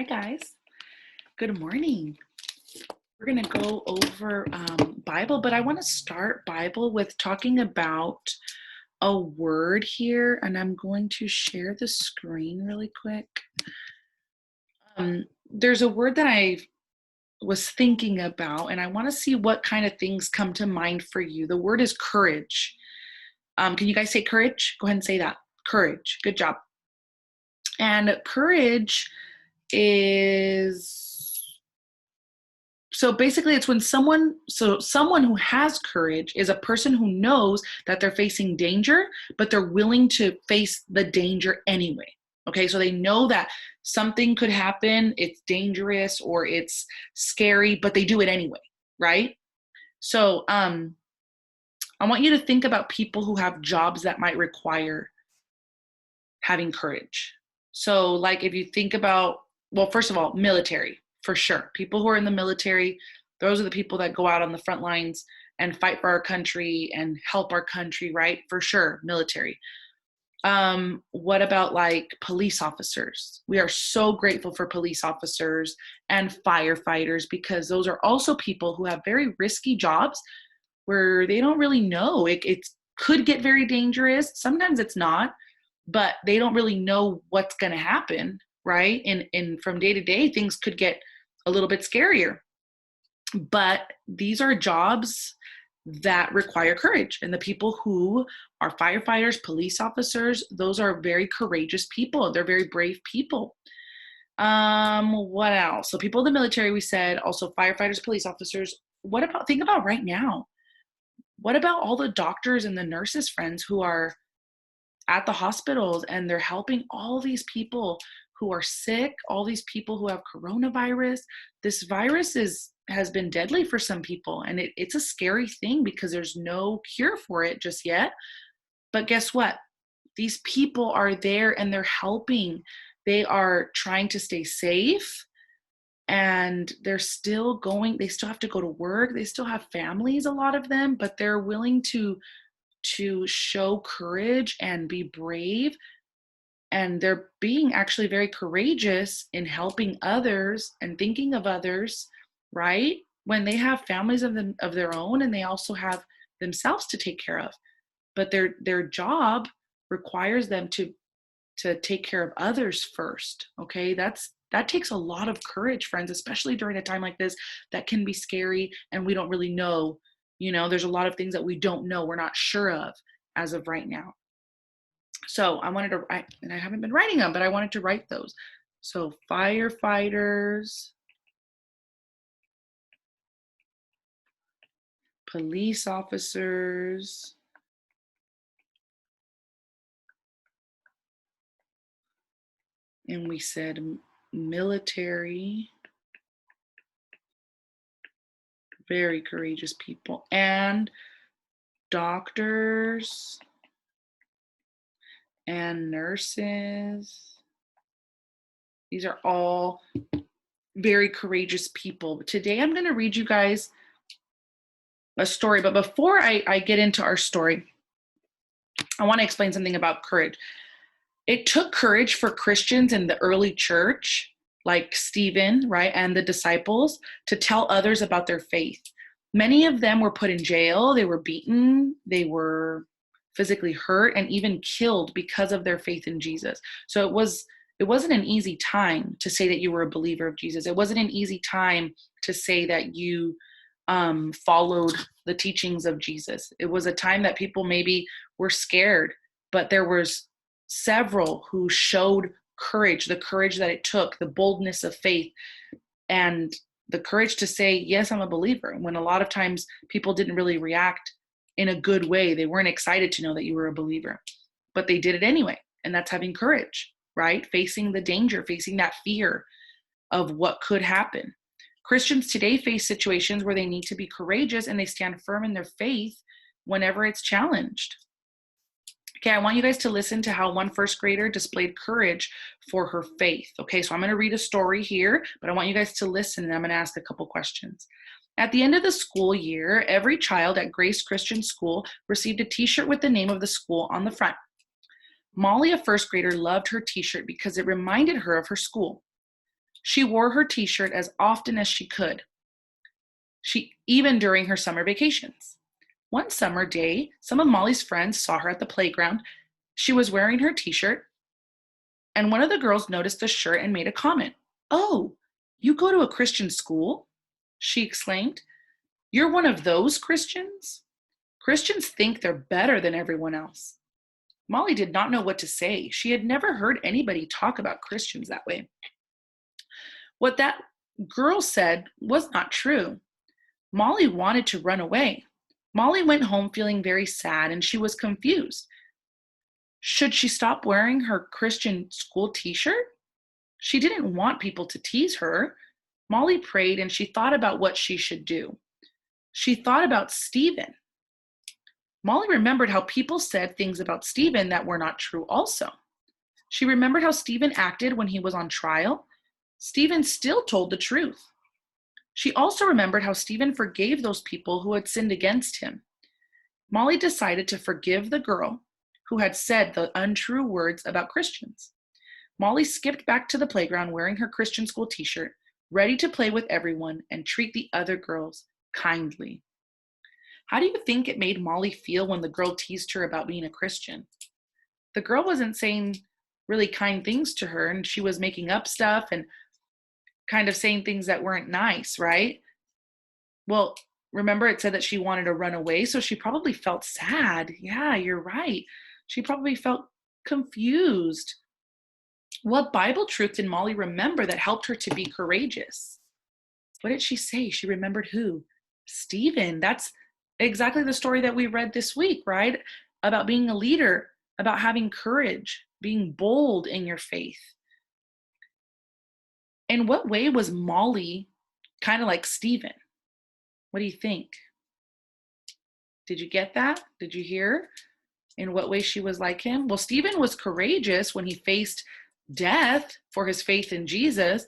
Hi guys, good morning. We're going to go over Bible, but I want to start Bible with talking about a word here, and I'm going to share the screen really quick. There's a word that I was thinking about, and I want to see what kind of things come to mind for you. The word is courage. Can you guys say courage? Go ahead and say that. Courage. Good job. And courage is so basically it's when someone who has courage is a person who knows that they're facing danger, but they're willing to face the danger anyway. Okay, so they know that something could happen, it's dangerous or it's scary, but they do it anyway, right? So I want you to think about people who have jobs that might require having courage. So like if you think about, well, first of all, military, for sure. People who are in the military, those are the people that go out on the front lines and fight for our country and help our country, right? For sure, military. What about like police officers? We are so grateful for police officers and firefighters because those are also people who have very risky jobs where they don't really know. It could get very dangerous. Sometimes it's not, but they don't really know what's going to happen, right? And from day to day, things could get a little bit scarier. But these are jobs that require courage. And the people who are firefighters, police officers, those are very courageous people. They're very brave people. What else? So people in the military, we said, also firefighters, police officers. What about, think about right now. What about all the doctors and the nurses friends who are at the hospitals and they're helping all these people who are sick, all these people who have coronavirus? This virus has been deadly for some people, and it's a scary thing because there's no cure for it just yet. But guess what? These people are there and they're helping. They are trying to stay safe, and they're still going. They still have to go to work. They still have families, a lot of them, but they're willing to show courage and be brave, and they're being actually very courageous in helping others and thinking of others, right? When they have families of their own, and they also have themselves to take care of, but their job requires them to take care of others first. Okay, that takes a lot of courage, friends, especially during a time like this that can be scary and we don't really know. There's a lot of things that we don't know, we're not sure of as of right now. So I wanted to write, and I haven't been writing them, but I wanted to write those. So firefighters, police officers, and we said military, very courageous people, and doctors and nurses. These are all very courageous people. Today I'm going to read you guys a story, but before I get into our story, I want to explain something about courage. It took courage for Christians in the early church, like Stephen, right, and the disciples, to tell others about their faith. Many of them were put in jail, they were beaten, they were physically hurt, and even killed because of their faith in Jesus. So it wasn't an easy time to say that you were a believer of Jesus. It wasn't an easy time to say that you followed the teachings of Jesus. It was a time that people maybe were scared, but there was several who showed courage, the courage that it took, the boldness of faith, and the courage to say, yes, I'm a believer. When a lot of times people didn't really react in a good way. They weren't excited to know that you were a believer, but they did it anyway. And that's having courage, right? Facing the danger, facing that fear of what could happen. Christians today face situations where they need to be courageous and they stand firm in their faith whenever it's challenged. Okay, I want you guys to listen to how one first grader displayed courage for her faith. Okay, so I'm going to read a story here, but I want you guys to listen, and I'm going to ask a couple questions. At the end of the school year, every child at Grace Christian School received a t-shirt with the name of the school on the front. Molly, a first grader, loved her t-shirt because it reminded her of her school. She wore her t-shirt as often as she could, even during her summer vacations. One summer day, some of Molly's friends saw her at the playground. She was wearing her t-shirt, and one of the girls noticed the shirt and made a comment. "Oh, you go to a Christian school?" she exclaimed. "You're one of those Christians? Christians think they're better than everyone else." Molly did not know what to say. She had never heard anybody talk about Christians that way. What that girl said was not true. Molly wanted to run away. Molly went home feeling very sad, and she was confused. Should she stop wearing her Christian school t-shirt? She didn't want people to tease her. Molly prayed, and she thought about what she should do. She thought about Stephen. Molly remembered how people said things about Stephen that were not true also. She remembered how Stephen acted when he was on trial. Stephen still told the truth. She also remembered how Stephen forgave those people who had sinned against him. Molly decided to forgive the girl who had said the untrue words about Christians. Molly skipped back to the playground wearing her Christian school t-shirt, ready to play with everyone and treat the other girls kindly. How do you think it made Molly feel when the girl teased her about being a Christian? The girl wasn't saying really kind things to her, and she was making up stuff and kind of saying things that weren't nice, right? Well, remember it said that she wanted to run away, so she probably felt sad. Yeah, you're right. She probably felt confused. What Bible truth did Molly remember that helped her to be courageous? What did she say? She remembered who? Stephen. That's exactly the story that we read this week, right? About being a leader, about having courage, being bold in your faith. In what way was Molly kind of like Stephen? What do you think? Did you get that? Did you hear in what way she was like him? Well, Stephen was courageous when he faced death for his faith in Jesus.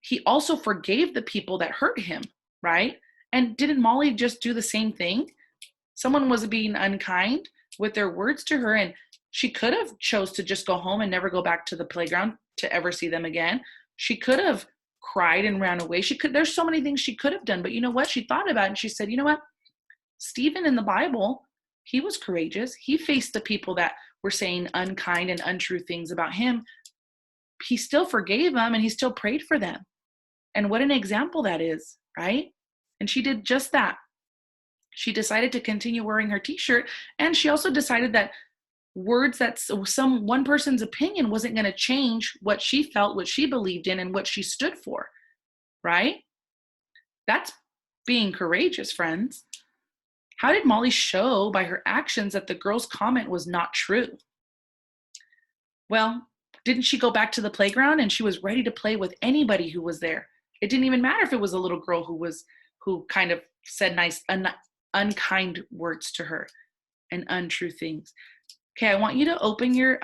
He also forgave the people that hurt him, right? And didn't Molly just do the same thing? Someone was being unkind with their words to her, and she could have chose to just go home and never go back to the playground to ever see them again. She could have cried and ran away. There's so many things she could have done, but you know what? She thought about it and she said, you know what? Stephen in the Bible, he was courageous. He faced the people that were saying unkind and untrue things about him. He still forgave them and he still prayed for them. And what an example that is, right? And she did just that. She decided to continue wearing her t-shirt, and she also decided that words that one person's opinion wasn't going to change what she felt, what she believed in, and what she stood for, right? That's being courageous, friends. How did Molly show by her actions that the girl's comment was not true? Well, didn't she go back to the playground and she was ready to play with anybody who was there? It didn't even matter if it was a little girl who kind of said nice, unkind words to her and untrue things. Okay, I want you to open your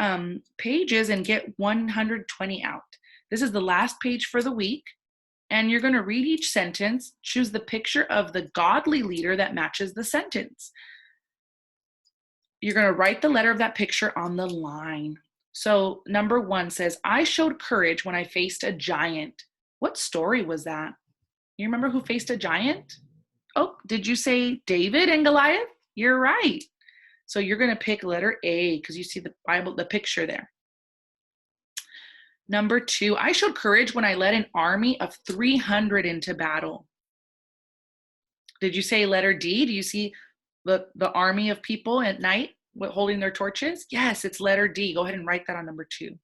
pages and get 120 out. This is the last page for the week, and you're going to read each sentence, choose the picture of the godly leader that matches the sentence. You're going to write the letter of that picture on the line. So number 1 says, I showed courage when I faced a giant. What story was that? You remember who faced a giant? Oh, did you say David and Goliath? You're right. So you're going to pick letter A because you see the picture there. Number 2, I showed courage when I led an army of 300 into battle. Did you say letter D? Do you see the army of people at night holding their torches? Yes, it's letter D. Go ahead and write that on number 2.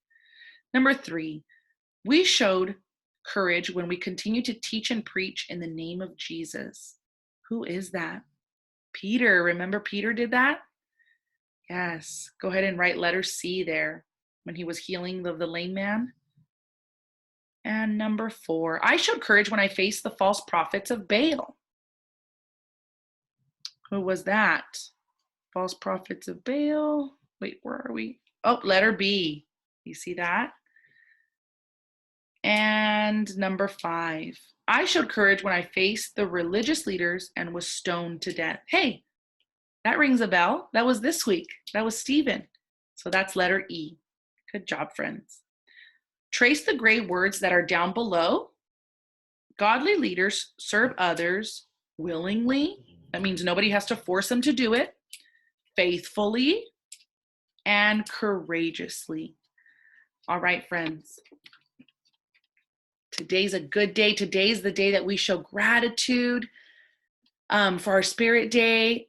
Number 3, we showed courage when we continue to teach and preach in the name of Jesus. Who is that? Peter. Remember Peter did that? Yes. Go ahead and write letter C there when he was healing the lame man. And number 4, I showed courage when I faced the false prophets of Baal. Who was that? False prophets of Baal. Wait, where are we? Oh, letter B. You see that? And number 5, I showed courage when I faced the religious leaders and was stoned to death. Hey, that rings a bell. That was this week. That was Stephen. So that's letter E. Good job, friends. Trace the gray words that are down below. Godly leaders serve others willingly. That means nobody has to force them to do it. Faithfully and courageously. All right, friends. Today's a good day. Today's the day that we show gratitude for our Spirit Day.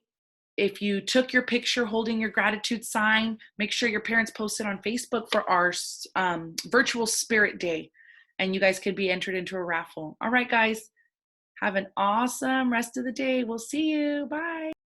If you took your picture holding your gratitude sign, make sure your parents post it on Facebook for our virtual Spirit Day. And you guys could be entered into a raffle. All right, guys. Have an awesome rest of the day. We'll see you. Bye.